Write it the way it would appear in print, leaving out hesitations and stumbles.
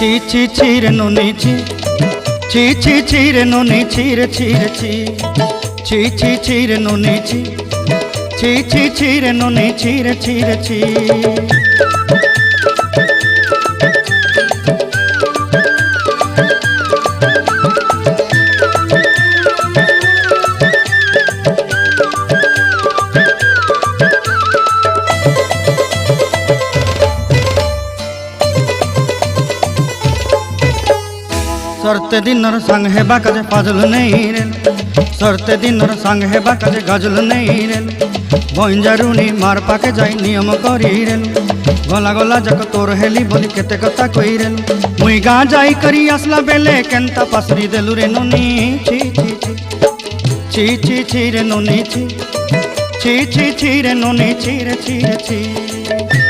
ছি ছি ছি রে নুনি ছি ছি ছি ছি রে নুনি ছি রে ছি রে ছি ছি ছি ছি রে নুনি ছি ছি ছি ছি রে নুনি ছি রে ছি রে ছি। सरते दिनर संग हेबा काजे फाजल नहीं रेल सरते दिनर संग हेबा काजे गजल नहीं रेल बंजारुनी मार पाके जाई नियम करी रेल गला गला जक तोर हेली बोली केते कथा कई रेल मुई गा जाई करी आसला बेले केंता पासरी देलु रे नुनी छी छी छी छी छी छी रे नुनी छी छी छी छी रे नुनी छी रे छी रे छी।